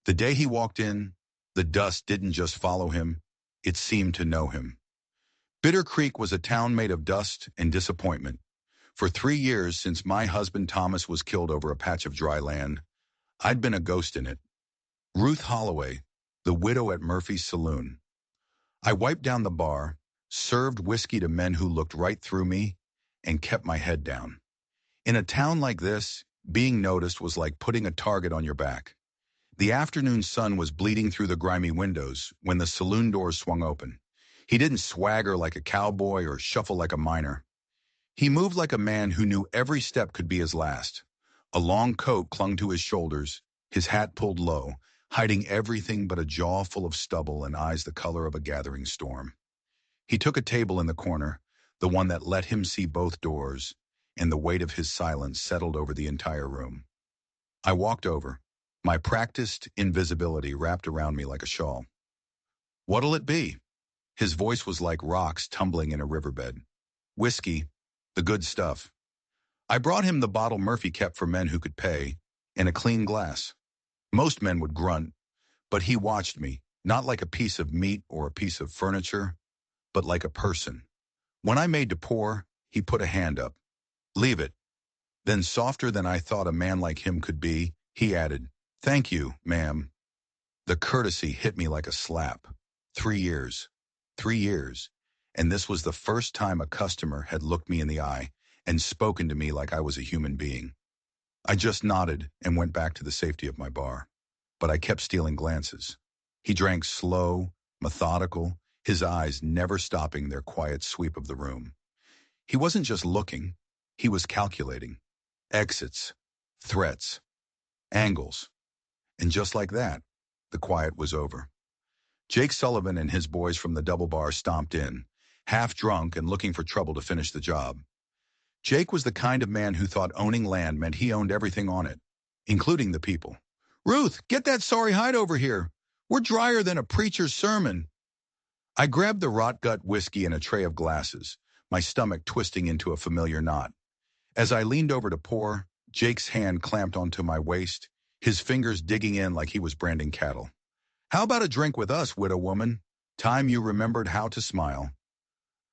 The day he walked in, the dust didn't just follow him, it seemed to know him. Bitter Creek was a town made of dust and disappointment. For 3 years since my husband Thomas was killed over a patch of dry land, I'd been a ghost in it. Ruth Holloway, the widow at Murphy's Saloon. I wiped down the bar, served whiskey to men who looked right through me, and kept my head down. In a town like this, being noticed was like putting a target on your back. The afternoon sun was bleeding through the grimy windows when the saloon doors swung open. He didn't swagger like a cowboy or shuffle like a miner. He moved like a man who knew every step could be his last. A long coat clung to his shoulders, his hat pulled low, hiding everything but a jaw full of stubble and eyes the color of a gathering storm. He took a table in the corner, the one that let him see both doors, and the weight of his silence settled over the entire room. I walked over, my practiced invisibility wrapped around me like a shawl. "What'll it be?" His voice was like rocks tumbling in a riverbed. "Whiskey, the good stuff." I brought him the bottle Murphy kept for men who could pay, and a clean glass. Most men would grunt, but he watched me, not like a piece of meat or a piece of furniture, but like a person. When I made to pour, he put a hand up. "Leave it." Then, softer than I thought a man like him could be, he added, "Thank you, ma'am." The courtesy hit me like a slap. 3 years. 3 years. And this was the first time a customer had looked me in the eye and spoken to me like I was a human being. I just nodded and went back to the safety of my bar. But I kept stealing glances. He drank slow, methodical, his eyes never stopping their quiet sweep of the room. He wasn't just looking, he was calculating. Exits, threats, angles. And just like that, the quiet was over. Jake Sullivan and his boys from the double bar stomped in, half drunk and looking for trouble to finish the job. Jake was the kind of man who thought owning land meant he owned everything on it, including the people. "Ruth, get that sorry hide over here. We're drier than a preacher's sermon." I grabbed the rot gut whiskey and a tray of glasses, my stomach twisting into a familiar knot. As I leaned over to pour, Jake's hand clamped onto my waist, his fingers digging in like he was branding cattle. "How about a drink with us, widow woman? Time you remembered how to smile."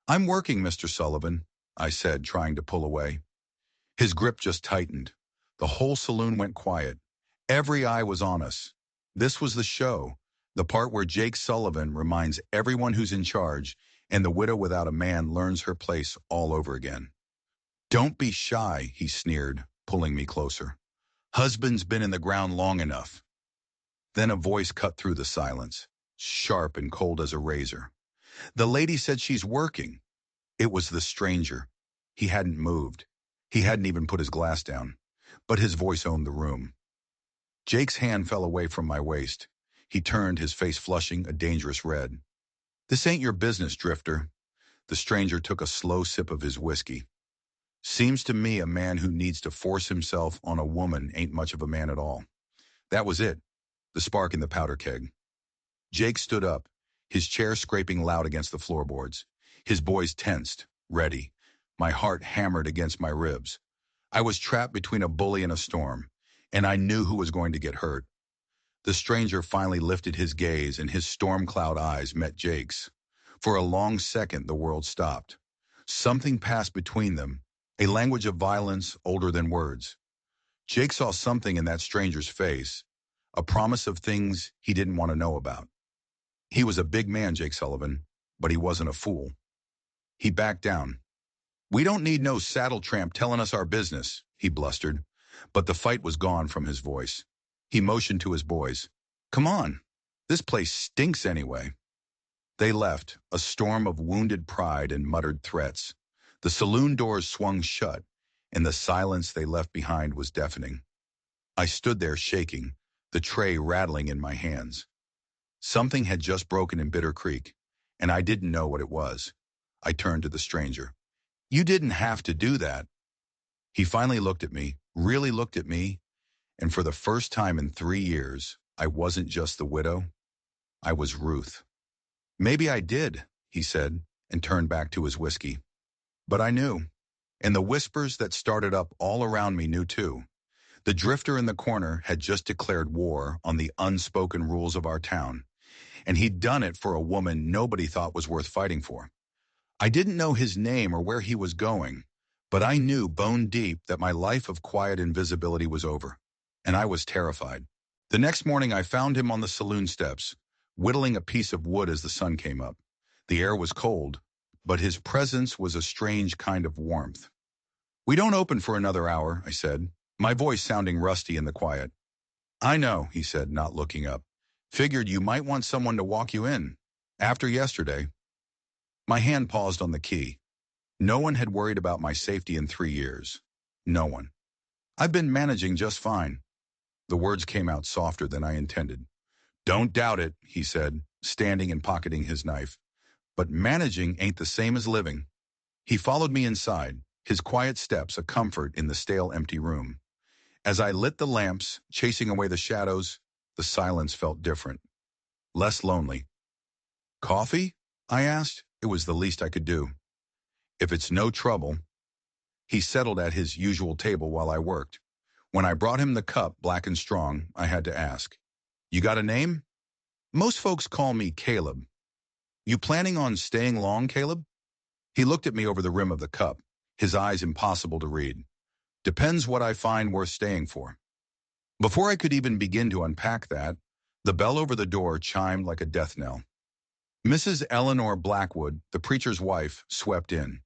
"I'm working, Mr. Sullivan," I said, trying to pull away. His grip just tightened. The whole saloon went quiet. Every eye was on us. This was the show, the part where Jake Sullivan reminds everyone who's in charge, and the widow without a man learns her place all over again. "Don't be shy," he sneered, pulling me closer. "Husband's been in the ground long enough." Then a voice cut through the silence, sharp and cold as a razor. "The lady said she's working." It was the stranger. He hadn't moved. He hadn't even put his glass down. But his voice owned the room. Jake's hand fell away from my waist. He turned, his face flushing a dangerous red. "This ain't your business, Drifter." The stranger took a slow sip of his whiskey. "Seems to me a man who needs to force himself on a woman ain't much of a man at all." That was it, the spark in the powder keg. Jake stood up, his chair scraping loud against the floorboards. His boys tensed, ready. My heart hammered against my ribs. I was trapped between a bully and a storm, and I knew who was going to get hurt. The stranger finally lifted his gaze, and his storm cloud eyes met Jake's. For a long second, the world stopped. Something passed between them, a language of violence older than words. Jake saw something in that stranger's face, a promise of things he didn't want to know about. He was a big man, Jake Sullivan, but he wasn't a fool. He backed down. "We don't need no saddle tramp telling us our business," he blustered, but the fight was gone from his voice. He motioned to his boys. "Come on, this place stinks anyway." They left, a storm of wounded pride and muttered threats. The saloon doors swung shut, and the silence they left behind was deafening. I stood there shaking, the tray rattling in my hands. Something had just broken in Bitter Creek, and I didn't know what it was. I turned to the stranger. "You didn't have to do that." He finally looked at me, really looked at me, and for the first time in 3 years, I wasn't just the widow. I was Ruth. "Maybe I did," he said, and turned back to his whiskey. But I knew, and the whispers that started up all around me knew too. The drifter in the corner had just declared war on the unspoken rules of our town, and he'd done it for a woman nobody thought was worth fighting for. I didn't know his name or where he was going, but I knew bone deep that my life of quiet invisibility was over, and I was terrified. The next morning I found him on the saloon steps, whittling a piece of wood as the sun came up. The air was cold, but his presence was a strange kind of warmth. "We don't open for another hour," I said, my voice sounding rusty in the quiet. "I know," he said, not looking up. "Figured you might want someone to walk you in. After yesterday." My hand paused on the key. No one had worried about my safety in 3 years. No one. "I've been managing just fine." The words came out softer than I intended. "Don't doubt it," he said, standing and pocketing his knife. "But managing ain't the same as living." He followed me inside, his quiet steps a comfort in the stale, empty room. As I lit the lamps, chasing away the shadows, the silence felt different. Less lonely. "Coffee?" I asked. It was the least I could do. "If it's no trouble." He settled at his usual table while I worked. When I brought him the cup, black and strong, I had to ask, "You got a name?" "Most folks call me Caleb." "You planning on staying long, Caleb?" He looked at me over the rim of the cup, his eyes impossible to read. "Depends what I find worth staying for." Before I could even begin to unpack that, the bell over the door chimed like a death knell. Mrs. Eleanor Blackwood, the preacher's wife, swept in.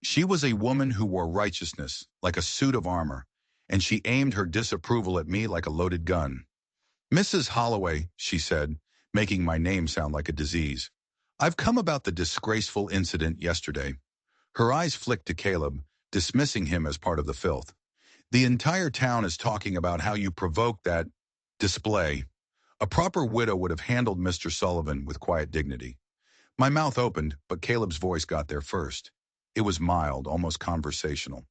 She was a woman who wore righteousness like a suit of armor, and she aimed her disapproval at me like a loaded gun. "Mrs. Holloway," she said, making my name sound like a disease, "I've come about the disgraceful incident yesterday." Her eyes flicked to Caleb, dismissing him as part of the filth. "The entire town is talking about how you provoked that display. A proper widow would have handled Mr. Sullivan with quiet dignity." My mouth opened, but Caleb's voice got there first. It was mild, almost conversational.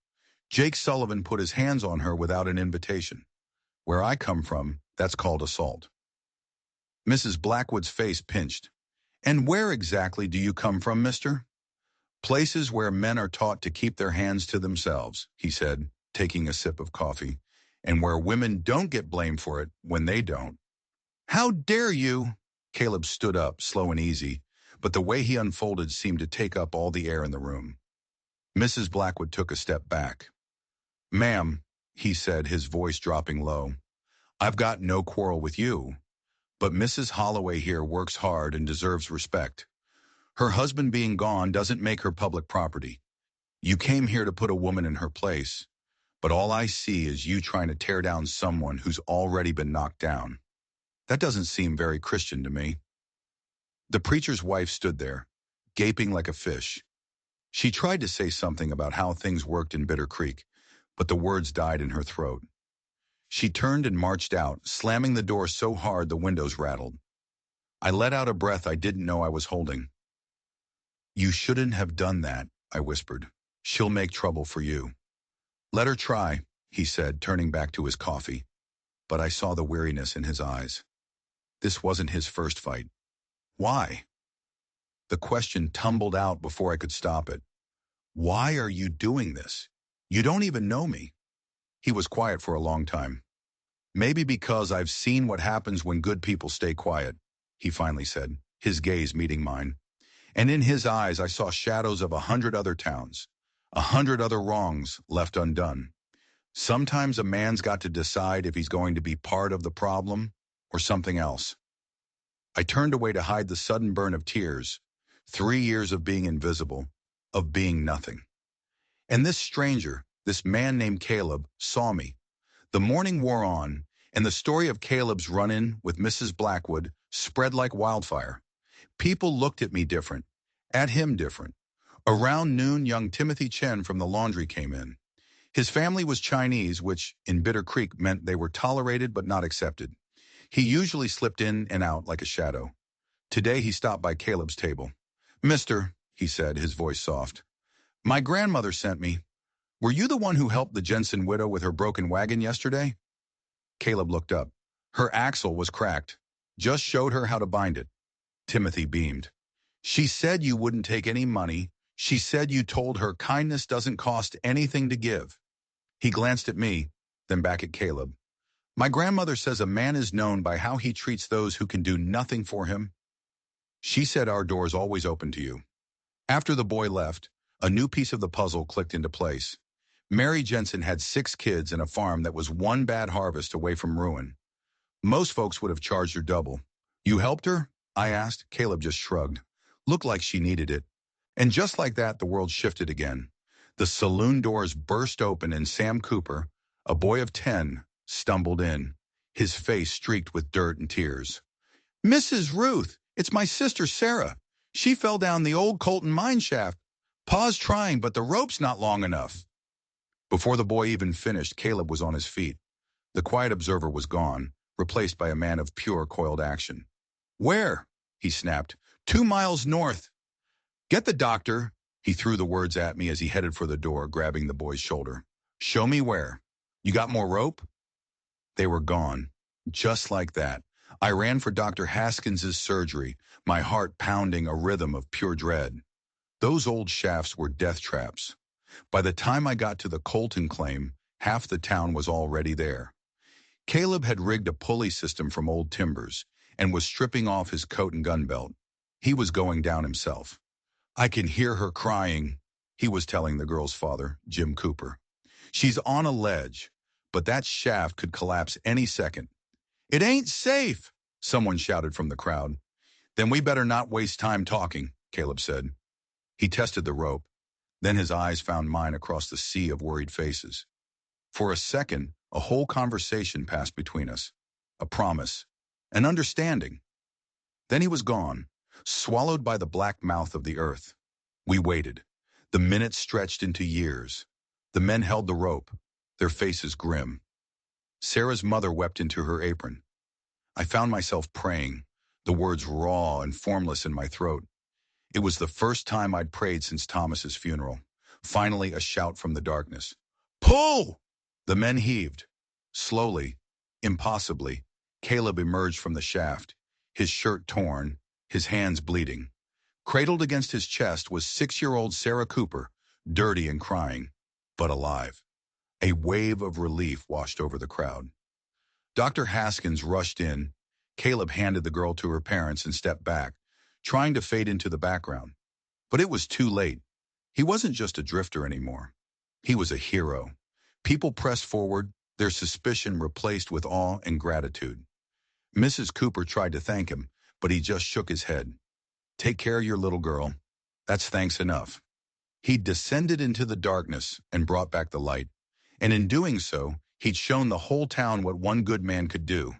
"Jake Sullivan put his hands on her without an invitation. Where I come from, that's called assault." Mrs. Blackwood's face pinched. "And where exactly do you come from, mister?" "Places where men are taught to keep their hands to themselves," he said, taking a sip of coffee, "and where women don't get blamed for it when they don't." "How dare you?" Caleb stood up, slow and easy, but the way he unfolded seemed to take up all the air in the room. Mrs. Blackwood took a step back. "Ma'am," he said, his voice dropping low, "I've got no quarrel with you, but Mrs. Holloway here works hard and deserves respect. Her husband being gone doesn't make her public property. You came here to put a woman in her place, but all I see is you trying to tear down someone who's already been knocked down. That doesn't seem very Christian to me." The preacher's wife stood there, gaping like a fish. She tried to say something about how things worked in Bitter Creek, but the words died in her throat. She turned and marched out, slamming the door so hard the windows rattled. I let out a breath I didn't know I was holding. "You shouldn't have done that," I whispered. "She'll make trouble for you." "Let her try," he said, turning back to his coffee. But I saw the weariness in his eyes. This wasn't his first fight. "Why?" The question tumbled out before I could stop it. "Why are you doing this? You don't even know me." He was quiet for a long time. "Maybe because I've seen what happens when good people stay quiet," he finally said, his gaze meeting mine. And in his eyes I saw shadows of 100 other towns, 100 other wrongs left undone. Sometimes a man's got to decide if he's going to be part of the problem or something else. I turned away to hide the sudden burn of tears. 3 years of being invisible, of being nothing. And this stranger, this man named Caleb, saw me. The morning wore on, and the story of Caleb's run-in with Mrs. Blackwood spread like wildfire. People looked at me different, at him different. Around noon, young Timothy Chen from the laundry came in. His family was Chinese, which in Bitter Creek meant they were tolerated but not accepted. He usually slipped in and out like a shadow. Today he stopped by Caleb's table. "Mister," he said, his voice soft, "my grandmother sent me. Were you the one who helped the Jensen widow with her broken wagon yesterday?" Caleb looked up. "Her axle was cracked. Just showed her how to bind it." Timothy beamed. "She said you wouldn't take any money. She said you told her kindness doesn't cost anything to give." He glanced at me. then back at Caleb. My grandmother says a man is known by how he treats those who can do nothing for him. She said our door is always open to you. After the boy left, a new piece of the puzzle clicked into place. Mary Jensen had 6 kids and a farm that was one bad harvest away from ruin. Most folks would have charged her double. You helped her? I asked. Caleb just shrugged. Looked like she needed it. And just like that, the world shifted again. The saloon doors burst open and Sam Cooper, a boy of 10, stumbled in, his face streaked with dirt and tears. Mrs. Ruth, it's my sister Sarah. She fell down the old Colton mine shaft. Pa's trying, but the rope's not long enough. Before the boy even finished, Caleb was on his feet. The quiet observer was gone, replaced by a man of pure coiled action. Where? He snapped. 2 miles north. Get the doctor. He threw the words at me as he headed for the door, grabbing the boy's shoulder. Show me where. You got more rope? They were gone. Just like that. I ran for Dr. Haskins's surgery, my heart pounding a rhythm of pure dread. Those old shafts were death traps. By the time I got to the Colton claim, half the town was already there. Caleb had rigged a pulley system from old timbers and was stripping off his coat and gun belt. He was going down himself. I can hear her crying, he was telling the girl's father, Jim Cooper. She's on a ledge, but that shaft could collapse any second. It ain't safe, someone shouted from the crowd. Then we better not waste time talking, Caleb said. He tested the rope. Then his eyes found mine across the sea of worried faces. For a second, a whole conversation passed between us. A promise. An understanding. Then he was gone, swallowed by the black mouth of the earth. We waited. The minutes stretched into years. The men held the rope, their faces grim. Sarah's mother wept into her apron. I found myself praying, the words raw and formless in my throat. It was the first time I'd prayed since Thomas's funeral. Finally, a shout from the darkness. Pull! The men heaved. Slowly, impossibly, Caleb emerged from the shaft, his shirt torn, his hands bleeding. Cradled against his chest was 6-year-old Sarah Cooper, dirty and crying, but alive. A wave of relief washed over the crowd. Dr. Haskins rushed in. Caleb handed the girl to her parents and stepped back, trying to fade into the background. But it was too late. He wasn't just a drifter anymore. He was a hero. People pressed forward, their suspicion replaced with awe and gratitude. Mrs. Cooper tried to thank him, but he just shook his head. Take care of your little girl. That's thanks enough. He descended into the darkness and brought back the light. And in doing so, he'd shown the whole town what one good man could do.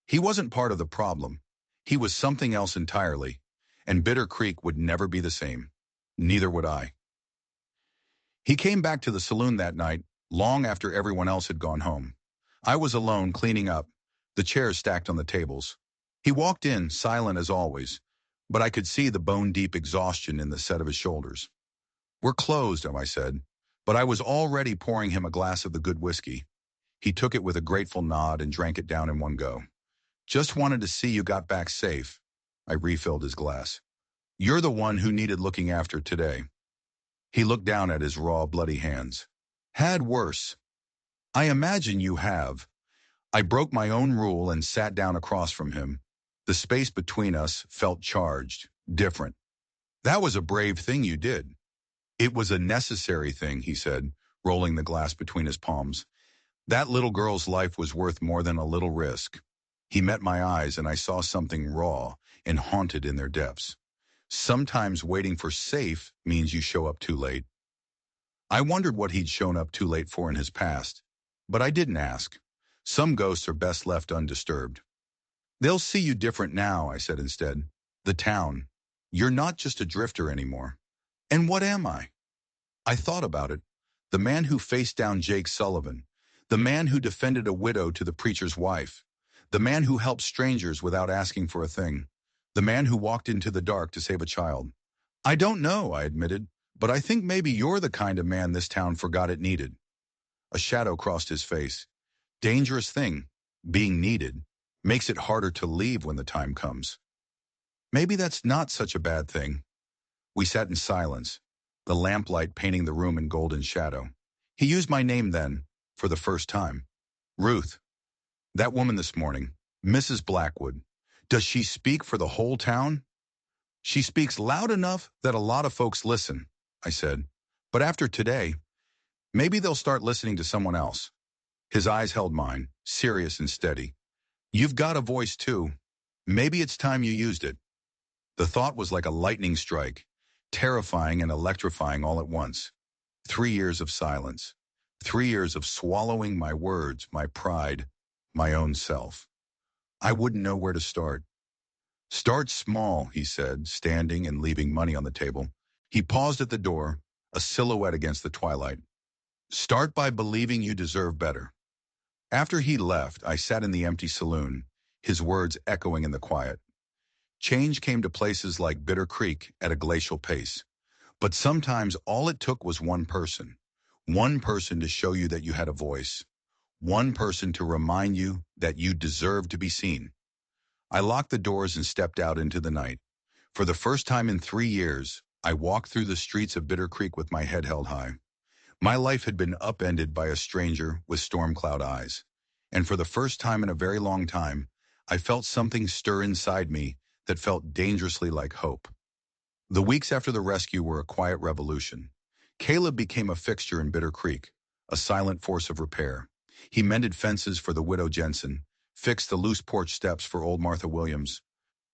He wasn't part of the problem. He was something else entirely, and Bitter Creek would never be the same. Neither would I. He came back to the saloon that night, long after everyone else had gone home. I was alone, cleaning up, the chairs stacked on the tables. He walked in, silent as always, but I could see the bone-deep exhaustion in the set of his shoulders. We're closed, I said, but I was already pouring him a glass of the good whiskey. He took it with a grateful nod and drank it down in one go. Just wanted to see you got back safe. I refilled his glass. You're the one who needed looking after today. He looked down at his raw, bloody hands. Had worse. I imagine you have. I broke my own rule and sat down across from him. The space between us felt charged, different. That was a brave thing you did. It was a necessary thing, he said, rolling the glass between his palms. That little girl's life was worth more than a little risk. He met my eyes and I saw something raw and haunted in their depths. Sometimes waiting for safe means you show up too late. I wondered what he'd shown up too late for in his past, but I didn't ask. Some ghosts are best left undisturbed. They'll see you different now, I said instead. The town. You're not just a drifter anymore. And what am I? I thought about it. The man who faced down Jake Sullivan. The man who defended a widow to the preacher's wife. The man who helped strangers without asking for a thing. The man who walked into the dark to save a child. I don't know, I admitted, but I think maybe you're the kind of man this town forgot it needed. A shadow crossed his face. Dangerous thing, being needed, makes it harder to leave when the time comes. Maybe that's not such a bad thing. We sat in silence, the lamplight painting the room in golden shadow. He used my name then, for the first time. Ruth, that woman this morning, Mrs. Blackwood, does she speak for the whole town? She speaks loud enough that a lot of folks listen, I said. But after today, maybe they'll start listening to someone else. His eyes held mine, serious and steady. You've got a voice too. Maybe it's time you used it. The thought was like a lightning strike, terrifying and electrifying all at once. 3 years of silence. 3 years of swallowing my words, my pride, my own self. I wouldn't know where to start. Start small, he said, standing and leaving money on the table. He paused at the door, a silhouette against the twilight. Start by believing you deserve better. After he left, I sat in the empty saloon, his words echoing in the quiet. Change came to places like Bitter Creek at a glacial pace. But sometimes all it took was one person. One person to show you that you had a voice. One person to remind you that you deserved to be seen. I locked the doors and stepped out into the night. For the first time in 3 years, I walked through the streets of Bitter Creek with my head held high. My life had been upended by a stranger with storm cloud eyes. And for the first time in a very long time, I felt something stir inside me that felt dangerously like hope. The weeks after the rescue were a quiet revolution. Caleb became a fixture in Bitter Creek, a silent force of repair. He mended fences for the widow Jensen, fixed the loose porch steps for old Martha Williams,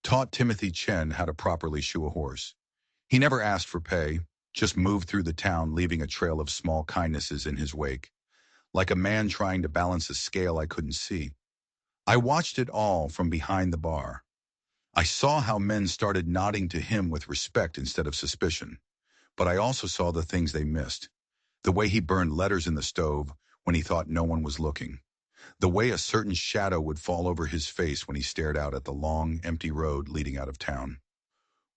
taught Timothy Chen how to properly shoe a horse. He never asked for pay, just moved through the town leaving a trail of small kindnesses in his wake, like a man trying to balance a scale I couldn't see. I watched it all from behind the bar. I saw how men started nodding to him with respect instead of suspicion. But I also saw the things they missed. The way he burned letters in the stove when he thought no one was looking. The way a certain shadow would fall over his face when he stared out at the long, empty road leading out of town.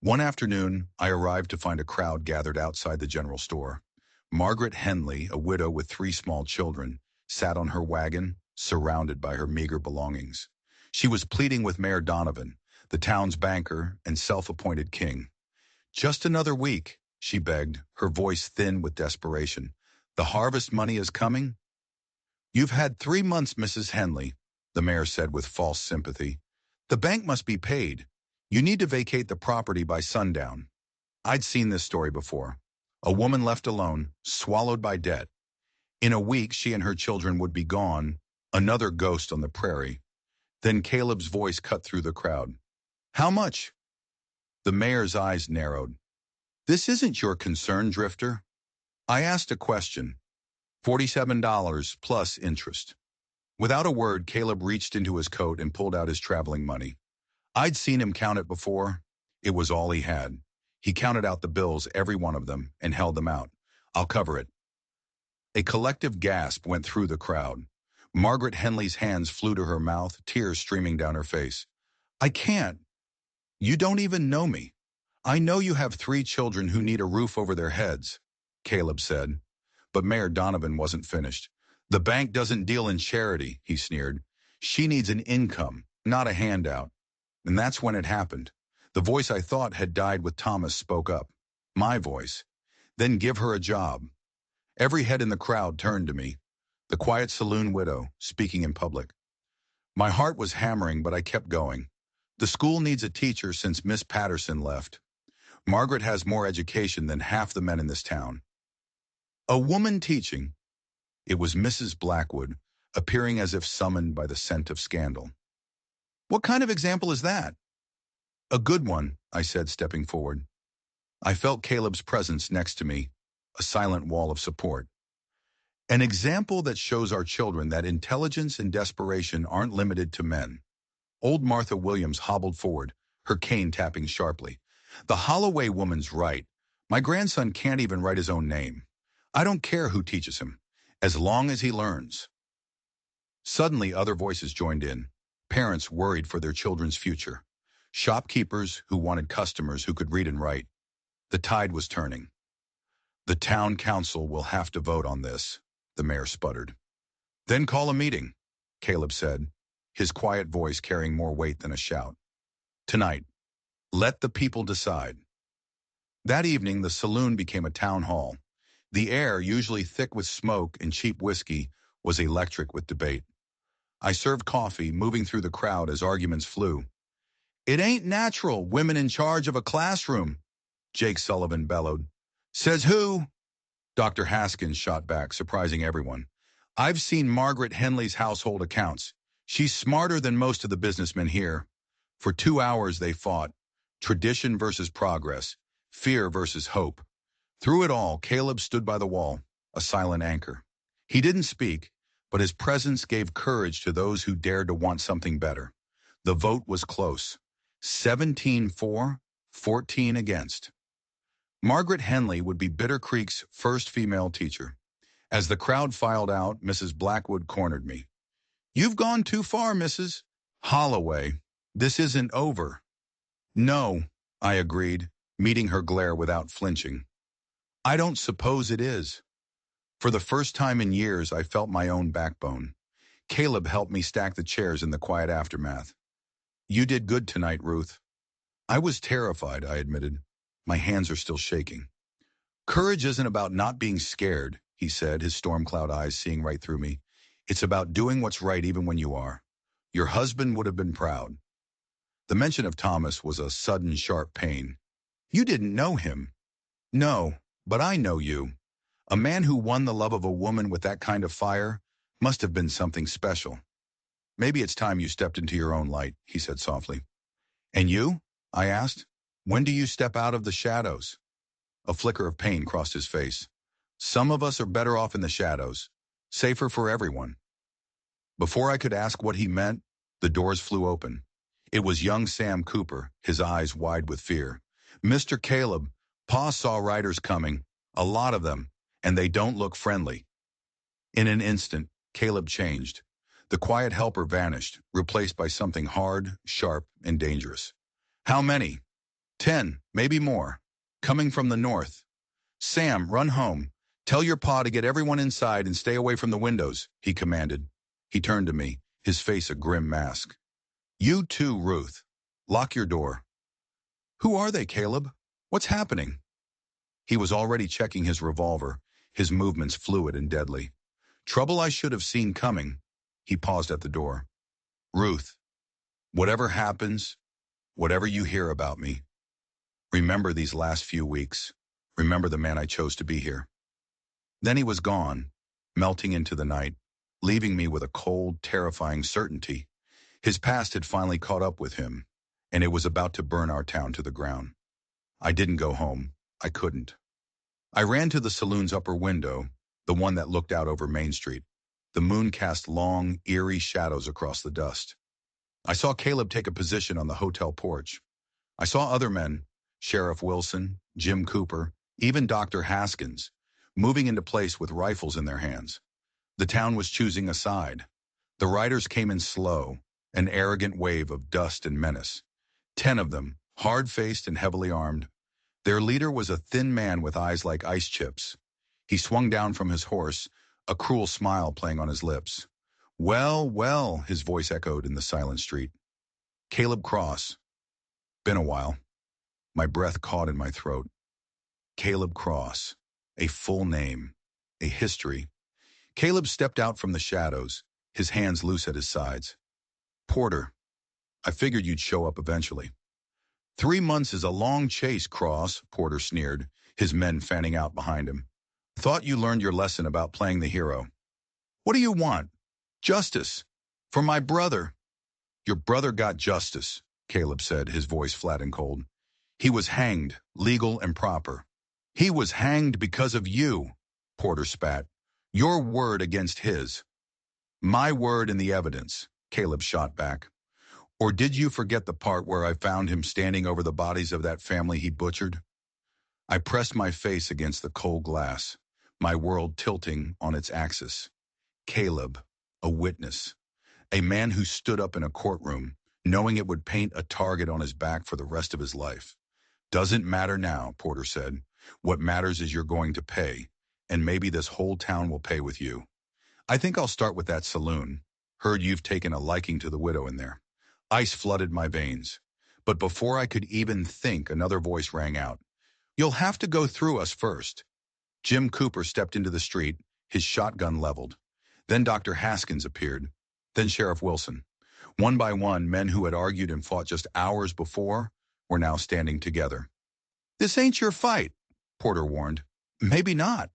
One afternoon, I arrived to find a crowd gathered outside the general store. Margaret Henley, a widow with 3 small children, sat on her wagon, surrounded by her meager belongings. She was pleading with Mayor Donovan, the town's banker and self-appointed king. Just another week, she begged, her voice thin with desperation. The harvest money is coming? You've had 3 months, Mrs. Henley, the mayor said with false sympathy. The bank must be paid. You need to vacate the property by sundown. I'd seen this story before. A woman left alone, swallowed by debt. In a week, she and her children would be gone, another ghost on the prairie. Then Caleb's voice cut through the crowd. How much? The mayor's eyes narrowed. This isn't your concern, Drifter. I asked a question. $47 plus interest. Without a word, Caleb reached into his coat and pulled out his traveling money. I'd seen him count it before. It was all he had. He counted out the bills, every one of them, and held them out. I'll cover it. A collective gasp went through the crowd. Margaret Henley's hands flew to her mouth, tears streaming down her face. I can't. You don't even know me. I know you have 3 children who need a roof over their heads, Caleb said. But Mayor Donovan wasn't finished. The bank doesn't deal in charity, he sneered. She needs an income, not a handout. And that's when it happened. The voice I thought had died with Thomas spoke up. My voice. Then give her a job. Every head in the crowd turned to me. The quiet saloon widow, speaking in public. My heart was hammering, but I kept going. The school needs a teacher since Miss Patterson left. Margaret has more education than half the men in this town. A woman teaching. It was Mrs. Blackwood, appearing as if summoned by the scent of scandal. What kind of example is that? A good one, I said, stepping forward. I felt Caleb's presence next to me, a silent wall of support. An example that shows our children that intelligence and desperation aren't limited to men. Old Martha Williams hobbled forward, her cane tapping sharply. The Holloway woman's right. My grandson can't even write his own name. I don't care who teaches him, as long as he learns. Suddenly, other voices joined in. Parents worried for their children's future. Shopkeepers who wanted customers who could read and write. The tide was turning. The town council will have to vote on this, the mayor sputtered. Then call a meeting, Caleb said, his quiet voice carrying more weight than a shout. Tonight, let the people decide. That evening, the saloon became a town hall. The air, usually thick with smoke and cheap whiskey, was electric with debate. I served coffee, moving through the crowd as arguments flew. It ain't natural, women in charge of a classroom, Jake Sullivan bellowed. Says who? Dr. Haskins shot back, surprising everyone. I've seen Margaret Henley's household accounts. She's smarter than most of the businessmen here. For 2 hours they fought. Tradition versus progress. Fear versus hope. Through it all, Caleb stood by the wall, a silent anchor. He didn't speak, but his presence gave courage to those who dared to want something better. The vote was close. 17 for, 14 against. Margaret Henley would be Bitter Creek's first female teacher. As the crowd filed out, Mrs. Blackwood cornered me. You've gone too far, Mrs. Holloway. This isn't over. No, I agreed, meeting her glare without flinching. I don't suppose it is. For the first time in years, I felt my own backbone. Caleb helped me stack the chairs in the quiet aftermath. You did good tonight, Ruth. I was terrified, I admitted. My hands are still shaking. Courage isn't about not being scared, he said, his storm cloud eyes seeing right through me. It's about doing what's right even when you are. Your husband would have been proud. The mention of Thomas was a sudden, sharp pain. You didn't know him. No, but I know you. A man who won the love of a woman with that kind of fire must have been something special. Maybe it's time you stepped into your own light, he said softly. And you? I asked. When do you step out of the shadows? A flicker of pain crossed his face. Some of us are better off in the shadows. Safer for everyone. Before I could ask what he meant, the doors flew open. It was young Sam Cooper, his eyes wide with fear. Mr. Caleb, Pa saw riders coming, a lot of them, and they don't look friendly. In an instant, Caleb changed. The quiet helper vanished, replaced by something hard, sharp, and dangerous. How many? 10, maybe more. Coming from the north. Sam, run home. Tell your pa to get everyone inside and stay away from the windows, he commanded. He turned to me, his face a grim mask. You too, Ruth. Lock your door. Who are they, Caleb? What's happening? He was already checking his revolver, his movements fluid and deadly. Trouble I should have seen coming. He paused at the door. Ruth, whatever happens, whatever you hear about me, remember these last few weeks. Remember the man I chose to be here. Then he was gone, melting into the night, leaving me with a cold, terrifying certainty. His past had finally caught up with him, and it was about to burn our town to the ground. I didn't go home. I couldn't. I ran to the saloon's upper window, the one that looked out over Main Street. The moon cast long, eerie shadows across the dust. I saw Caleb take a position on the hotel porch. I saw other men, Sheriff Wilson, Jim Cooper, even Dr. Haskins, moving into place with rifles in their hands. The town was choosing a side. The riders came in slow, an arrogant wave of dust and menace. 10 of them, hard-faced and heavily armed. Their leader was a thin man with eyes like ice chips. He swung down from his horse, a cruel smile playing on his lips. Well, well, his voice echoed in the silent street. Caleb Cross. Been a while. My breath caught in my throat. Caleb Cross. A full name. A history. Caleb stepped out from the shadows, his hands loose at his sides. Porter, I figured you'd show up eventually. 3 months is a long chase, Cross, Porter sneered, his men fanning out behind him. Thought you learned your lesson about playing the hero. What do you want? Justice. For my brother. Your brother got justice, Caleb said, his voice flat and cold. He was hanged, legal and proper. He was hanged because of you, Porter spat. Your word against his. My word and the evidence, Caleb shot back. Or did you forget the part where I found him standing over the bodies of that family he butchered? I pressed my face against the cold glass, my world tilting on its axis. Caleb, a witness, a man who stood up in a courtroom, knowing it would paint a target on his back for the rest of his life. Doesn't matter now, Porter said. What matters is you're going to pay, and maybe this whole town will pay with you. I think I'll start with that saloon. Heard you've taken a liking to the widow in there. Ice flooded my veins. But before I could even think, another voice rang out. You'll have to go through us first. Jim Cooper stepped into the street, his shotgun leveled. Then Dr. Haskins appeared. Then Sheriff Wilson. One by one, men who had argued and fought just hours before were now standing together. "This ain't your fight," Porter warned. "Maybe not."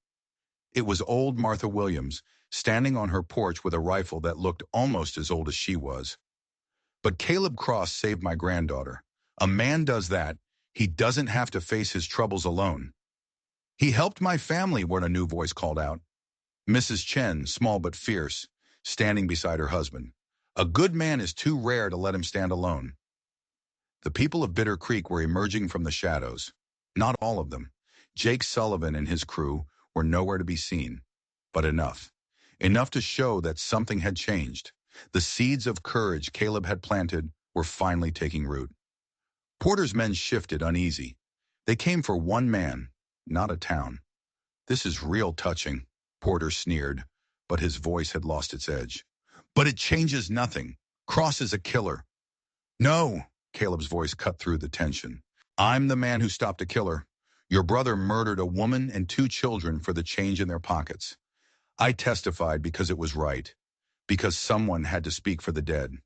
It was old Martha Williams, standing on her porch with a rifle that looked almost as old as she was. "But Caleb Cross saved my granddaughter. A man does that. He doesn't have to face his troubles alone." "He helped my family," what a new voice called out. Mrs. Chen, small but fierce, standing beside her husband. "A good man is too rare to let him stand alone." The people of Bitter Creek were emerging from the shadows. Not all of them. Jake Sullivan and his crew were nowhere to be seen. But enough. Enough to show that something had changed. The seeds of courage Caleb had planted were finally taking root. Porter's men shifted, uneasy. They came for one man, not a town. "This is real touching," Porter sneered, but his voice had lost its edge. "But it changes nothing. Cross is a killer." "No," Caleb's voice cut through the tension. "I'm the man who stopped a killer. Your brother murdered a woman and 2 children for the change in their pockets. I testified because it was right, because someone had to speak for the dead.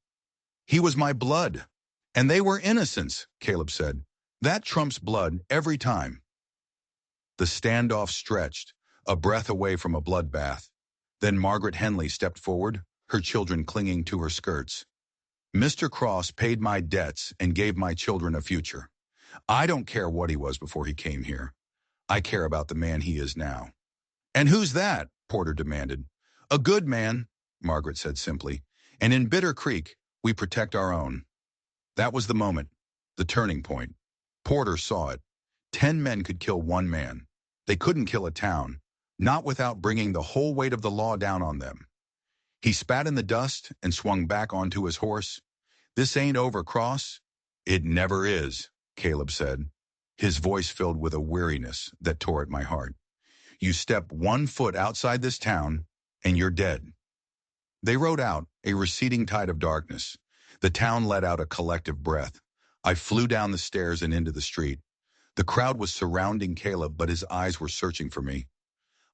He was my blood, and they were innocents," Caleb said. "That trumps blood every time." The standoff stretched, a breath away from a bloodbath. Then Margaret Henley stepped forward, her children clinging to her skirts. "Mr. Cross paid my debts and gave my children a future. I don't care what he was before he came here. I care about the man he is now." "And who's that?" Porter demanded. "A good man," Margaret said simply. "And in Bitter Creek, we protect our own." That was the moment, the turning point. Porter saw it. 10 men could kill 1 man. They couldn't kill a town, not without bringing the whole weight of the law down on them. He spat in the dust and swung back onto his horse. "This ain't over, Cross." "It never is," Caleb said, his voice filled with a weariness that tore at my heart. "You step 1 foot outside this town, and you're dead." They rode out, a receding tide of darkness. The town let out a collective breath. I flew down the stairs and into the street. The crowd was surrounding Caleb, but his eyes were searching for me.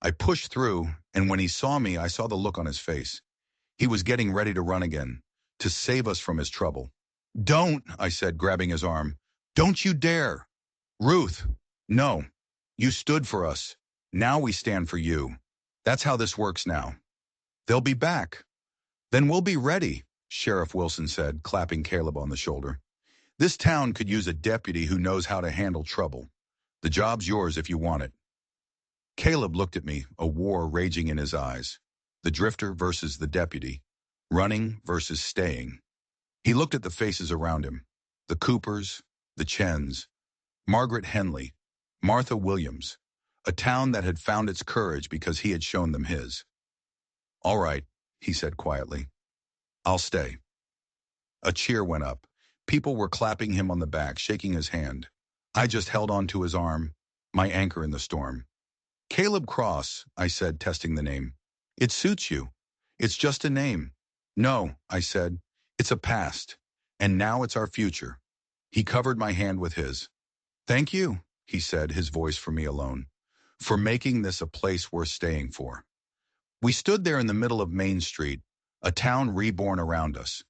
I pushed through, and when he saw me, I saw the look on his face. He was getting ready to run again, to save us from his trouble. "Don't," I said, grabbing his arm. "Don't you dare." "Ruth, no. You stood for us. Now we stand for you. That's how this works now." "They'll be back." "Then we'll be ready," Sheriff Wilson said, clapping Caleb on the shoulder. "This town could use a deputy who knows how to handle trouble. The job's yours if you want it." Caleb looked at me, a war raging in his eyes. The drifter versus the deputy. Running versus staying. He looked at the faces around him. The Coopers, the Chens, Margaret Henley, Martha Williams. A town that had found its courage because he had shown them his. "All right," he said quietly. "I'll stay." A cheer went up. People were clapping him on the back, shaking his hand. I just held on to his arm, my anchor in the storm. "Caleb Cross," I said, testing the name. "It suits you. It's just a name." "No," I said. "It's a past. And now it's our future." He covered my hand with his. "Thank you," he said, his voice for me alone, "for making this a place worth staying for." We stood there in the middle of Main Street, a town reborn around us.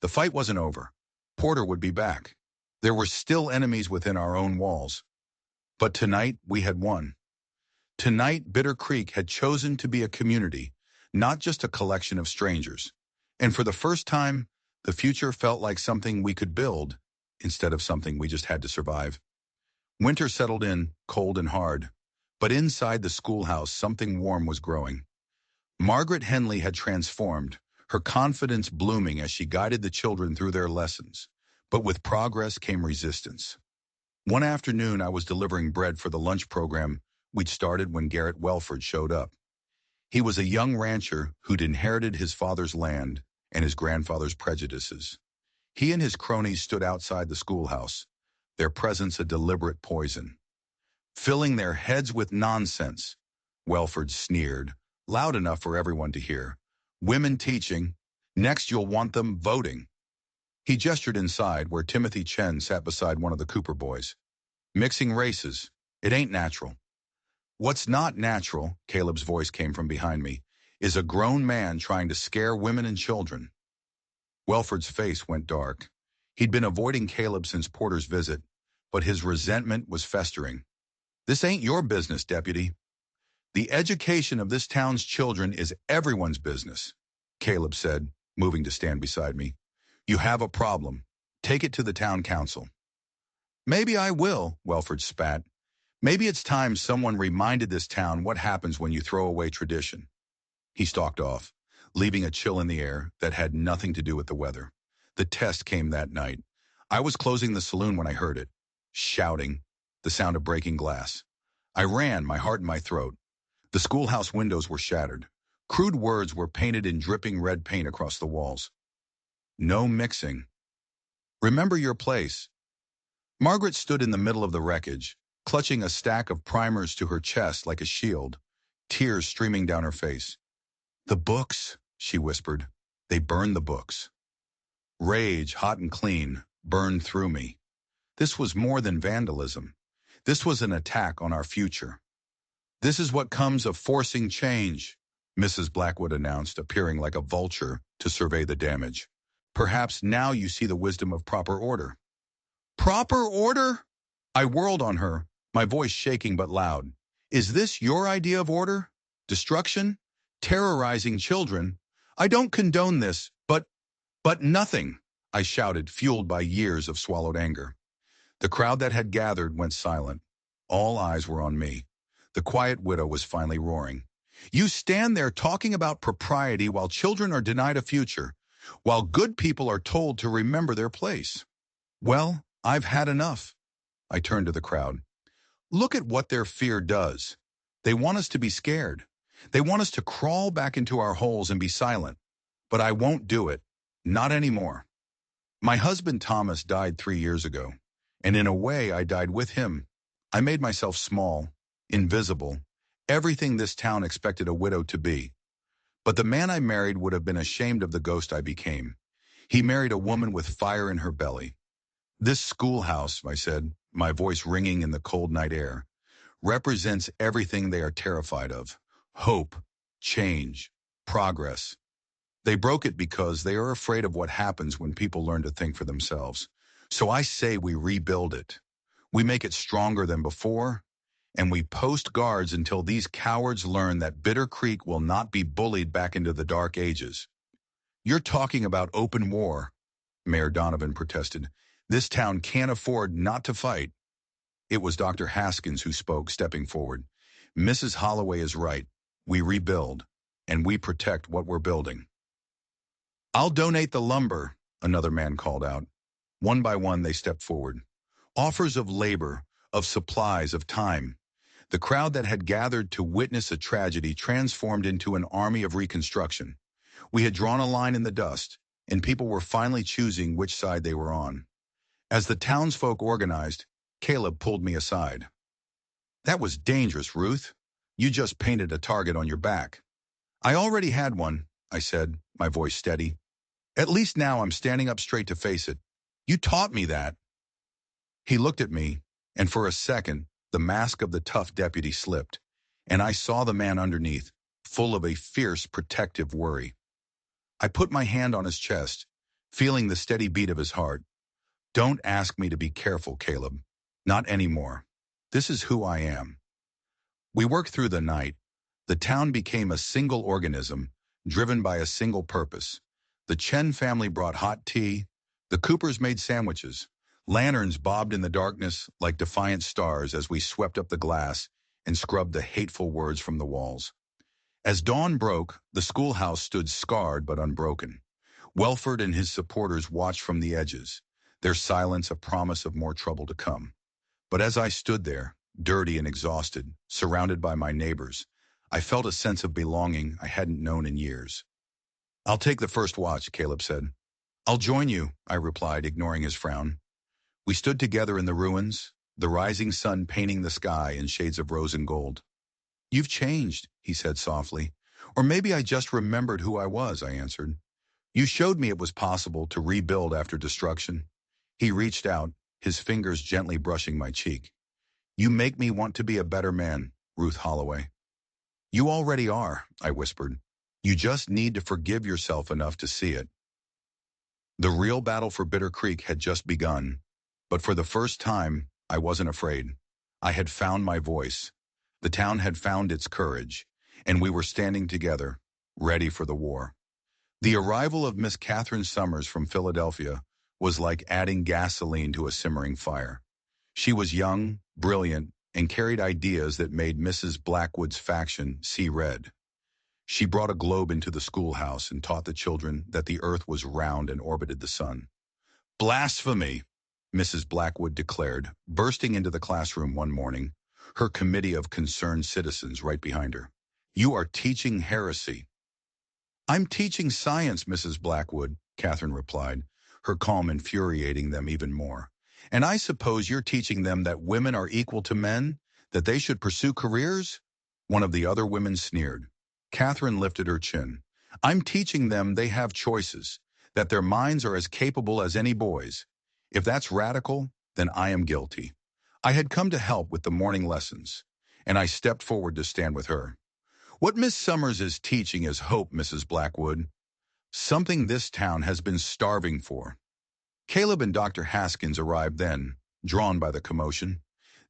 The fight wasn't over. Porter would be back. There were still enemies within our own walls. But tonight, we had won. Tonight, Bitter Creek had chosen to be a community, not just a collection of strangers. And for the first time, the future felt like something we could build, instead of something we just had to survive. Winter settled in, cold and hard. But inside the schoolhouse, something warm was growing. Margaret Henley had transformed, her confidence blooming as she guided the children through their lessons. But with progress came resistance. One afternoon, I was delivering bread for the lunch program we'd started when Garrett Welford showed up. He was a young rancher who'd inherited his father's land and his grandfather's prejudices. He and his cronies stood outside the schoolhouse, their presence a deliberate poison. "Filling their heads with nonsense," Welford sneered, loud enough for everyone to hear. "Women teaching. Next you'll want them voting." He gestured inside where Timothy Chen sat beside one of the Cooper boys. "Mixing races. It ain't natural." "What's not natural," Caleb's voice came from behind me, "is a grown man trying to scare women and children." Welford's face went dark. He'd been avoiding Caleb since Porter's visit, but his resentment was festering. This ain't your business, deputy. The education of this town's children is everyone's business, Caleb said, moving to stand beside me. You have a problem. Take it to the town council. Maybe I will, Welford spat. Maybe it's time someone reminded this town what happens when you throw away tradition. He stalked off, leaving a chill in the air that had nothing to do with the weather. The test came that night. I was closing the saloon when I heard it. Shouting, the sound of breaking glass. I ran, my heart in my throat. The schoolhouse windows were shattered. Crude words were painted in dripping red paint across the walls. No mixing. Remember your place. Margaret stood in the middle of the wreckage, clutching a stack of primers to her chest like a shield, tears streaming down her face. The books, she whispered. They burned the books. Rage, hot and clean, burned through me. This was more than vandalism. This was an attack on our future. This is what comes of forcing change, Mrs. Blackwood announced, appearing like a vulture to survey the damage. Perhaps now you see the wisdom of proper order. Proper order? I whirled on her, my voice shaking but loud. Is this your idea of order? Destruction? Terrorizing children? I don't condone this, but nothing, I shouted, fueled by years of swallowed anger. The crowd that had gathered went silent. All eyes were on me. The quiet widow was finally roaring. You stand there talking about propriety while children are denied a future, while good people are told to remember their place. Well, I've had enough. I turned to the crowd. Look at what their fear does. They want us to be scared. They want us to crawl back into our holes and be silent. But I won't do it. Not anymore. My husband Thomas died 3 years ago, and in a way I died with him. I made myself small, invisible, everything this town expected a widow to be. But the man I married would have been ashamed of the ghost I became. He married a woman with fire in her belly. This schoolhouse, I said, my voice ringing in the cold night air, represents everything they are terrified of. Hope, change, progress. They broke it because they are afraid of what happens when people learn to think for themselves. So I say we rebuild it. We make it stronger than before, and we post guards until these cowards learn that Bitter Creek will not be bullied back into the dark ages. You're talking about open war, Mayor Donovan protested. This town can't afford not to fight. It was Dr. Haskins who spoke, stepping forward. Mrs. Holloway is right. We rebuild, and we protect what we're building. I'll donate the lumber, another man called out. One by one, they stepped forward. Offers of labor, of supplies, of time. The crowd that had gathered to witness a tragedy transformed into an army of reconstruction. We had drawn a line in the dust, and people were finally choosing which side they were on. As the townsfolk organized, Caleb pulled me aside. That was dangerous, Ruth. You just painted a target on your back. I already had one, I said, my voice steady. At least now I'm standing up straight to face it. You taught me that. He looked at me, and for a second, the mask of the tough deputy slipped, and I saw the man underneath, full of a fierce, protective worry. I put my hand on his chest, feeling the steady beat of his heart. Don't ask me to be careful, Caleb. Not anymore. This is who I am. We worked through the night. The town became a single organism, driven by a single purpose. The Chen family brought hot tea. The Coopers made sandwiches. Lanterns bobbed in the darkness like defiant stars as we swept up the glass and scrubbed the hateful words from the walls. As dawn broke, the schoolhouse stood scarred but unbroken. Welford and his supporters watched from the edges, their silence a promise of more trouble to come. But as I stood there, dirty and exhausted, surrounded by my neighbors, I felt a sense of belonging I hadn't known in years. I'll take the first watch, Caleb said. I'll join you, I replied, ignoring his frown. We stood together in the ruins, the rising sun painting the sky in shades of rose and gold. You've changed, he said softly. Or maybe I just remembered who I was, I answered. You showed me it was possible to rebuild after destruction. He reached out, his fingers gently brushing my cheek. You make me want to be a better man, Ruth Holloway. You already are, I whispered. You just need to forgive yourself enough to see it. The real battle for Bitter Creek had just begun, but for the first time, I wasn't afraid. I had found my voice. The town had found its courage, and we were standing together, ready for the war. The arrival of Miss Catherine Summers from Philadelphia was like adding gasoline to a simmering fire. She was young, brilliant, and carried ideas that made Mrs. Blackwood's faction see red. She brought a globe into the schoolhouse and taught the children that the earth was round and orbited the sun. Blasphemy, Mrs. Blackwood declared, bursting into the classroom one morning, her committee of concerned citizens right behind her. You are teaching heresy. I'm teaching science, Mrs. Blackwood, Catherine replied, her calm infuriating them even more. And I suppose you're teaching them that women are equal to men, that they should pursue careers? One of the other women sneered. Catherine lifted her chin. I'm teaching them they have choices, that their minds are as capable as any boy's. If that's radical, then I am guilty. I had come to help with the morning lessons, and I stepped forward to stand with her. What Miss Summers is teaching is hope, Mrs. Blackwood. Something this town has been starving for. Caleb and Dr. Haskins arrived then, drawn by the commotion.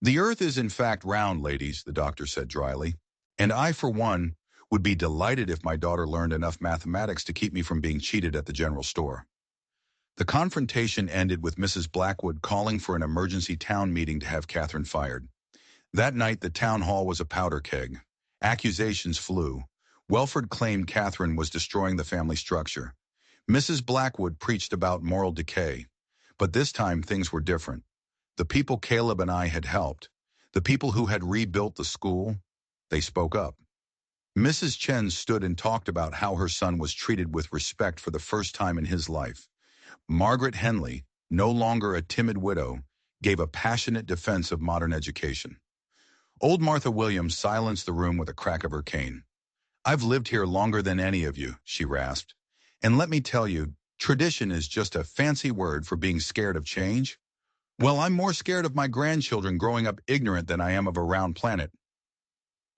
The earth is in fact round, ladies, the doctor said dryly. And I, for one, would be delighted if my daughter learned enough mathematics to keep me from being cheated at the general store. The confrontation ended with Mrs. Blackwood calling for an emergency town meeting to have Catherine fired. That night, the town hall was a powder keg. Accusations flew. Welford claimed Catherine was destroying the family structure. Mrs. Blackwood preached about moral decay. But this time, things were different. The people Caleb and I had helped, the people who had rebuilt the school, they spoke up. Mrs. Chen stood and talked about how her son was treated with respect for the first time in his life. Margaret Henley, no longer a timid widow, gave a passionate defense of modern education. Old Martha Williams silenced the room with a crack of her cane. I've lived here longer than any of you, she rasped. And let me tell you, tradition is just a fancy word for being scared of change. Well, I'm more scared of my grandchildren growing up ignorant than I am of a round planet.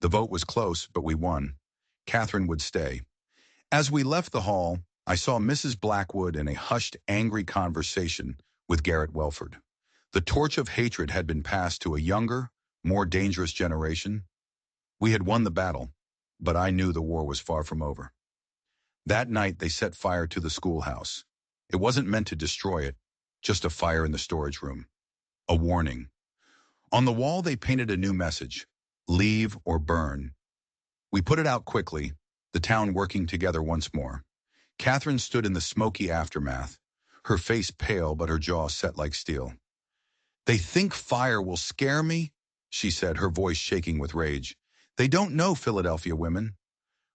The vote was close, but we won. Catherine would stay. As we left the hall, I saw Mrs. Blackwood in a hushed, angry conversation with Garrett Welford. The torch of hatred had been passed to a younger, more dangerous generation. We had won the battle, but I knew the war was far from over. That night, they set fire to the schoolhouse. It wasn't meant to destroy it, just a fire in the storage room. A warning. On the wall, they painted a new message: leave or burn. We put it out quickly, the town working together once more. Catherine stood in the smoky aftermath, her face pale but her jaw set like steel. They think fire will scare me, she said, her voice shaking with rage. They don't know Philadelphia women.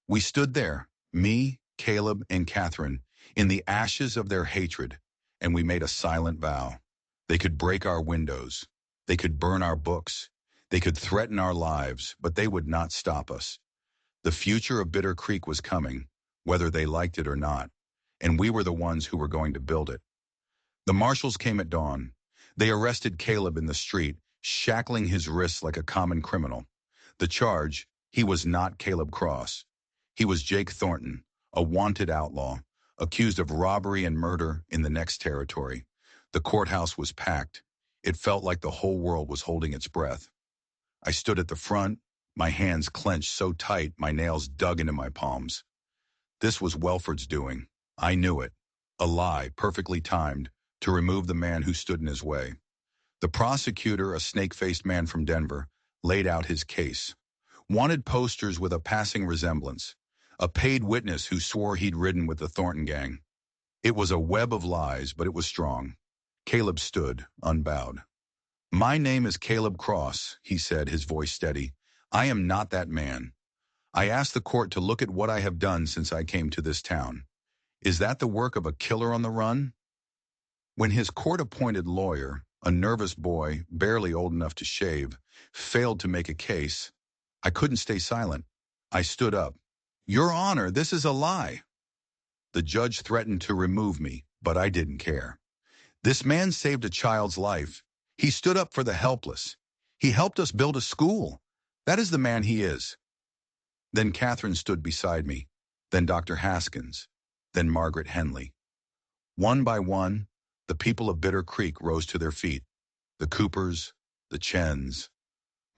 We stood there, me, Caleb, and Catherine, in the ashes of their hatred, and we made a silent vow. They could break our windows. They could burn our books. They could threaten our lives, but they would not stop us. The future of Bitter Creek was coming, whether they liked it or not, and we were the ones who were going to build it. The marshals came at dawn. They arrested Caleb in the street, shackling his wrists like a common criminal. The charge: he was not Caleb Cross. He was Jake Thornton, a wanted outlaw, accused of robbery and murder in the next territory. The courthouse was packed. It felt like the whole world was holding its breath. I stood at the front, my hands clenched so tight my nails dug into my palms. This was Welford's doing. I knew it. A lie, perfectly timed, to remove the man who stood in his way. The prosecutor, a snake-faced man from Denver, laid out his case. Wanted posters with a passing resemblance. A paid witness who swore he'd ridden with the Thornton gang. It was a web of lies, but it was strong. Caleb stood, unbowed. My name is Caleb Cross, he said, his voice steady. I am not that man. I asked the court to look at what I have done since I came to this town. Is that the work of a killer on the run? When his court-appointed lawyer, a nervous boy, barely old enough to shave, failed to make a case, I couldn't stay silent. I stood up. Your Honor, this is a lie. The judge threatened to remove me, but I didn't care. This man saved a child's life. He stood up for the helpless. He helped us build a school. That is the man he is. Then Catherine stood beside me, then Dr. Haskins, then Margaret Henley. One by one, the people of Bitter Creek rose to their feet. The Coopers, the Chens,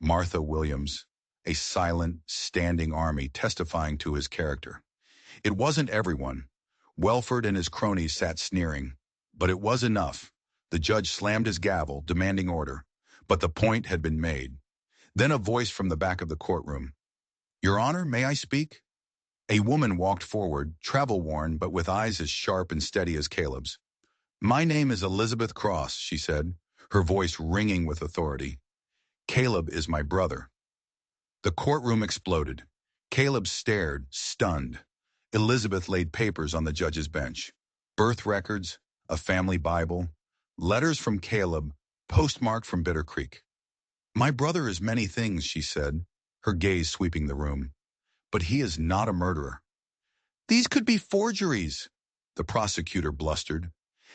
Martha Williams, a silent, standing army testifying to his character. It wasn't everyone. Welford and his cronies sat sneering. But it was enough. The judge slammed his gavel, demanding order. But the point had been made. Then a voice from the back of the courtroom. "Your Honor, may I speak?" A woman walked forward, travel-worn but with eyes as sharp and steady as Caleb's. "My name is Elizabeth Cross," she said, her voice ringing with authority. "Caleb is my brother." The courtroom exploded. Caleb stared, stunned. Elizabeth laid papers on the judge's bench. Birth records, a family Bible, letters from Caleb, postmarked from Bitter Creek. "My brother is many things," she said, her gaze sweeping the room. "But he is not a murderer." "These could be forgeries," the prosecutor blustered.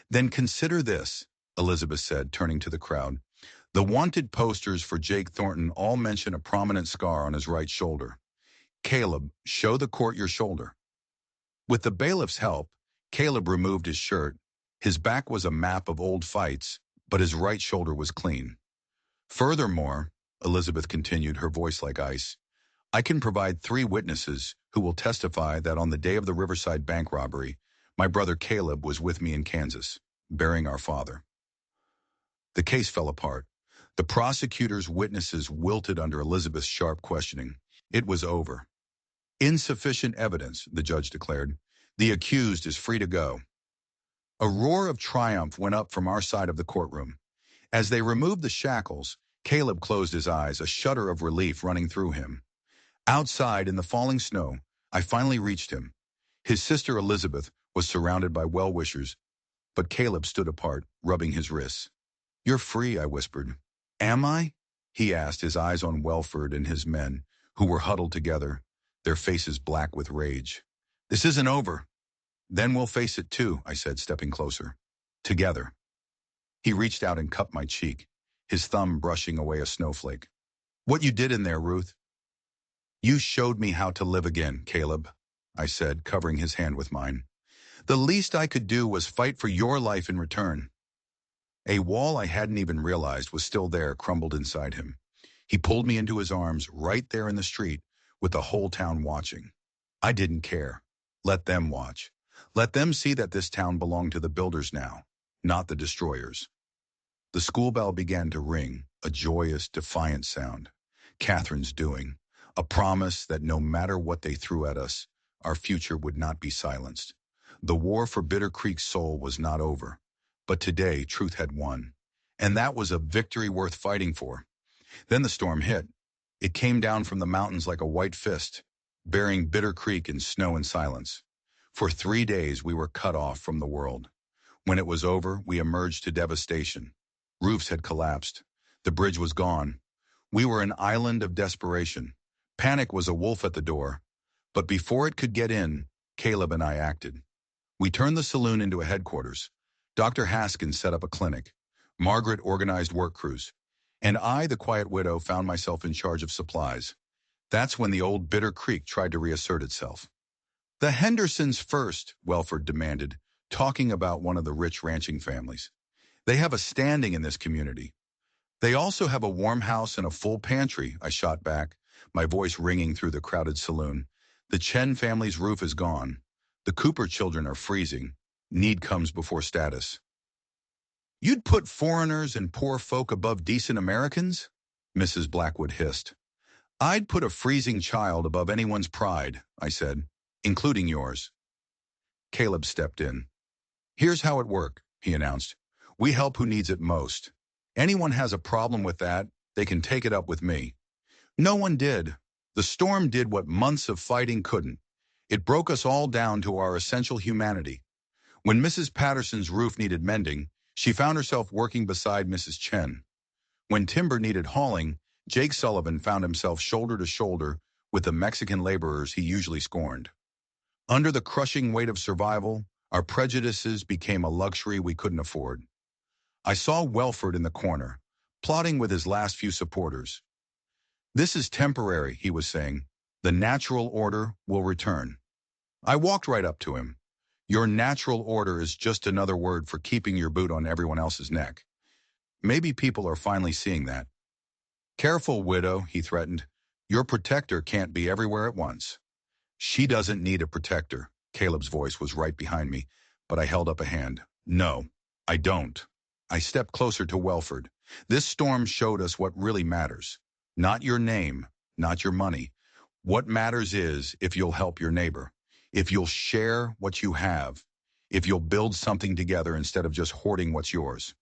"Then consider this," Elizabeth said, turning to the crowd. "The wanted posters for Jake Thornton all mention a prominent scar on his right shoulder. Caleb, show the court your shoulder." With the bailiff's help, Caleb removed his shirt. His back was a map of old fights, but his right shoulder was clean. "Furthermore," Elizabeth continued, her voice like ice, "I can provide 3 witnesses who will testify that on the day of the Riverside bank robbery, my brother Caleb was with me in Kansas, burying our father." The case fell apart. The prosecutor's witnesses wilted under Elizabeth's sharp questioning. It was over. "Insufficient evidence," the judge declared. "The accused is free to go." A roar of triumph went up from our side of the courtroom. As they removed the shackles, Caleb closed his eyes, a shudder of relief running through him. Outside, in the falling snow, I finally reached him. His sister Elizabeth was surrounded by well-wishers, but Caleb stood apart, rubbing his wrists. "You're free," I whispered. "Am I?" he asked, his eyes on Welford and his men, who were huddled together, their faces black with rage. "This isn't over." "Then we'll face it too," I said, stepping closer. "Together." He reached out and cupped my cheek, his thumb brushing away a snowflake. "What you did in there, Ruth?" "You showed me how to live again, Caleb," I said, covering his hand with mine. "The least I could do was fight for your life in return." A wall I hadn't even realized was still there, crumbled inside him. He pulled me into his arms right there in the street, with the whole town watching. I didn't care. Let them watch. Let them see that this town belonged to the builders now, not the destroyers. The school bell began to ring, a joyous, defiant sound. Catherine's doing. A promise that no matter what they threw at us, our future would not be silenced. The war for Bitter Creek's soul was not over. But today, truth had won. And that was a victory worth fighting for. Then the storm hit. It came down from the mountains like a white fist, burying Bitter Creek in snow and silence. For 3 days, we were cut off from the world. When it was over, we emerged to devastation. Roofs had collapsed. The bridge was gone. We were an island of desperation. Panic was a wolf at the door. But before it could get in, Caleb and I acted. We turned the saloon into a headquarters. Dr. Haskins set up a clinic. Margaret organized work crews. And I, the quiet widow, found myself in charge of supplies. That's when the old Bitter Creek tried to reassert itself. "The Hendersons first," Welford demanded, talking about one of the rich ranching families. "They have a standing in this community." "They also have a warm house and a full pantry," I shot back, my voice ringing through the crowded saloon. "The Chen family's roof is gone. The Cooper children are freezing. Need comes before status." "You'd put foreigners and poor folk above decent Americans?" Mrs. Blackwood hissed. "I'd put a freezing child above anyone's pride," I said, "including yours." Caleb stepped in. "Here's how it works," he announced. "We help who needs it most. Anyone has a problem with that, they can take it up with me." No one did. The storm did what months of fighting couldn't. It broke us all down to our essential humanity. When Mrs. Patterson's roof needed mending, she found herself working beside Mrs. Chen. When timber needed hauling, Jake Sullivan found himself shoulder to shoulder with the Mexican laborers he usually scorned. Under the crushing weight of survival, our prejudices became a luxury we couldn't afford. I saw Welford in the corner, plotting with his last few supporters. "This is temporary," he was saying. "The natural order will return." I walked right up to him. Your natural order is just another word for keeping your boot on everyone else's neck. Maybe people are finally seeing that. Careful, widow, he threatened. Your protector can't be everywhere at once. She doesn't need a protector. Caleb's voice was right behind me, but I held up a hand. No, I don't. I stepped closer to Welford. This storm showed us what really matters. Not your name, not your money. What matters is if you'll help your neighbor, if you'll share what you have, if you'll build something together instead of just hoarding what's yours.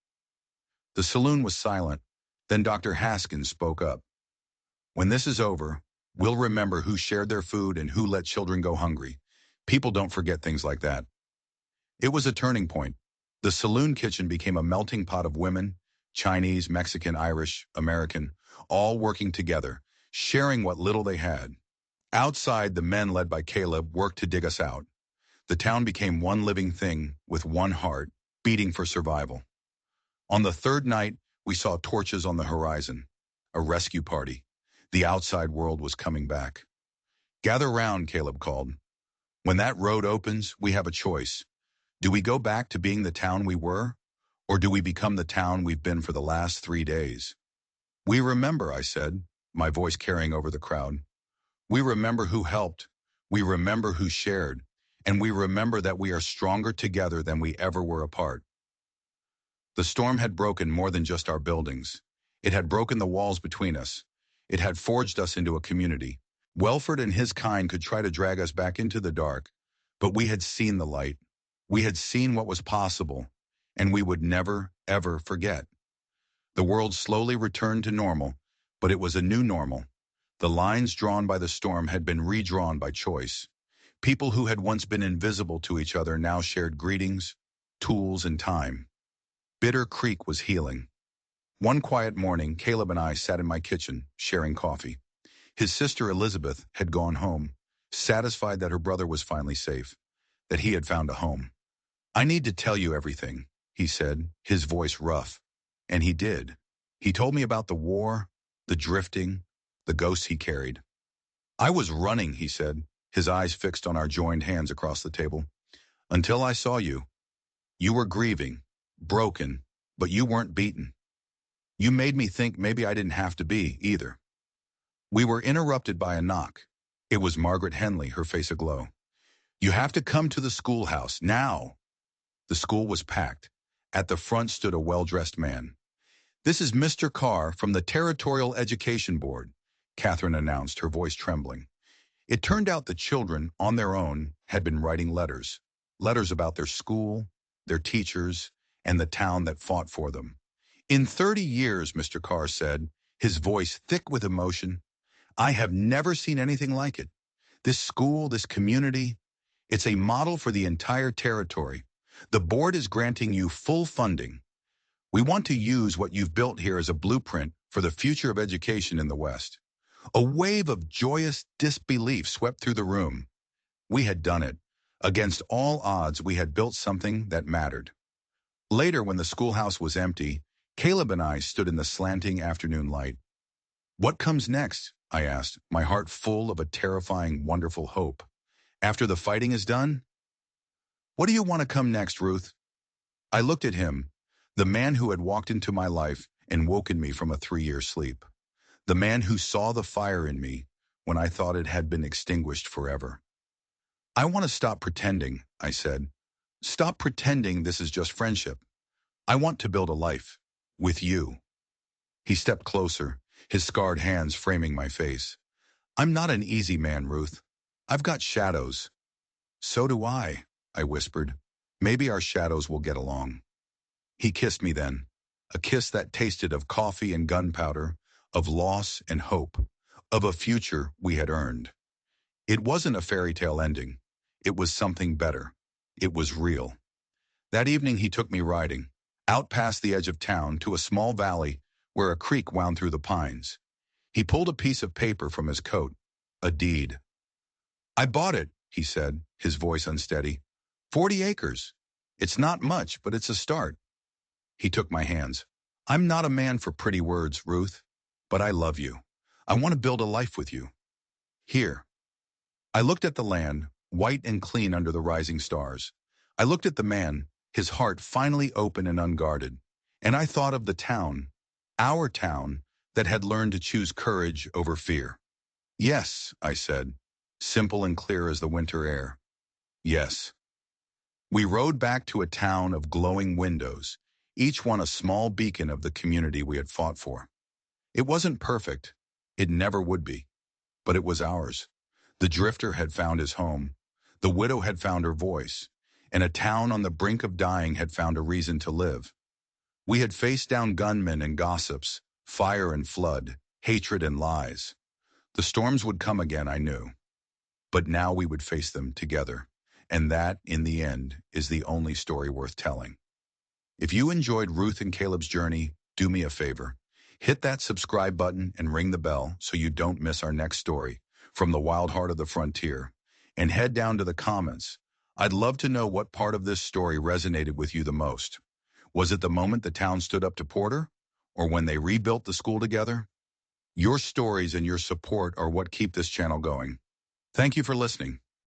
The saloon was silent. Then Dr. Haskins spoke up. When this is over, we'll remember who shared their food and who let children go hungry. People don't forget things like that. It was a turning point. The saloon kitchen became a melting pot of women, Chinese, Mexican, Irish, American, all working together, sharing what little they had. Outside, the men led by Caleb worked to dig us out. The town became one living thing with one heart, beating for survival. On the third night, we saw torches on the horizon, a rescue party. The outside world was coming back. Gather round, Caleb called. When that road opens, we have a choice. Do we go back to being the town we were, or do we become the town we've been for the last 3 days? We remember, I said, my voice carrying over the crowd. We remember who helped, we remember who shared, and we remember that we are stronger together than we ever were apart. The storm had broken more than just our buildings. It had broken the walls between us. It had forged us into a community. Welford and his kind could try to drag us back into the dark, but we had seen the light. We had seen what was possible, and we would never, ever forget. The world slowly returned to normal, but it was a new normal. The lines drawn by the storm had been redrawn by choice. People who had once been invisible to each other now shared greetings, tools, and time. Bitter Creek was healing. One quiet morning, Caleb and I sat in my kitchen, sharing coffee. His sister Elizabeth had gone home, satisfied that her brother was finally safe, that he had found a home. I need to tell you everything, he said, his voice rough. And he did. He told me about the war, the drifting, the ghosts he carried. I was running, he said, his eyes fixed on our joined hands across the table. Until I saw you. You were grieving, broken, but you weren't beaten. You made me think maybe I didn't have to be, either. We were interrupted by a knock. It was Margaret Henley, her face aglow. You have to come to the schoolhouse, now. The school was packed. At the front stood a well-dressed man. This is Mr. Carr from the Territorial Education Board, Catherine announced, her voice trembling. It turned out the children, on their own, had been writing letters. Letters about their school, their teachers, and the town that fought for them. In 30 years, Mr. Carr said, his voice thick with emotion, I have never seen anything like it. This school, this community, it's a model for the entire territory. The board is granting you full funding. We want to use what you've built here as a blueprint for the future of education in the West. A wave of joyous disbelief swept through the room. We had done it. Against all odds, we had built something that mattered. Later, when the schoolhouse was empty, Caleb and I stood in the slanting afternoon light. What comes next? I asked, my heart full of a terrifying, wonderful hope. After the fighting is done? What do you want to come next, Ruth? I looked at him, the man who had walked into my life and woken me from a 3-year sleep. The man who saw the fire in me when I thought it had been extinguished forever. I want to stop pretending, I said. Stop pretending this is just friendship. I want to build a life. With you. He stepped closer, his scarred hands framing my face. I'm not an easy man, Ruth. I've got shadows. So do I whispered. Maybe our shadows will get along. He kissed me then, a kiss that tasted of coffee and gunpowder, of loss and hope, of a future we had earned. It wasn't a fairy tale ending. It was something better. It was real. That evening he took me riding, out past the edge of town to a small valley where a creek wound through the pines. He pulled a piece of paper from his coat, a deed. I bought it, he said, his voice unsteady. 40 acres. It's not much, but it's a start. He took my hands. I'm not a man for pretty words, Ruth, but I love you. I want to build a life with you. Here. I looked at the land, white and clean under the rising stars. I looked at the man, his heart finally open and unguarded, and I thought of the town, our town, that had learned to choose courage over fear. Yes, I said, simple and clear as the winter air. Yes. We rode back to a town of glowing windows, each one a small beacon of the community we had fought for. It wasn't perfect. It never would be. But it was ours. The drifter had found his home. The widow had found her voice. And a town on the brink of dying had found a reason to live. We had faced down gunmen and gossips, fire and flood, hatred and lies. The storms would come again, I knew. But now we would face them together. And that, in the end, is the only story worth telling. If you enjoyed Ruth and Caleb's journey, do me a favor. Hit that subscribe button and ring the bell so you don't miss our next story from the wild heart of the frontier. And head down to the comments. I'd love to know what part of this story resonated with you the most. Was it the moment the town stood up to Porter? Or when they rebuilt the school together? Your stories and your support are what keep this channel going. Thank you for listening.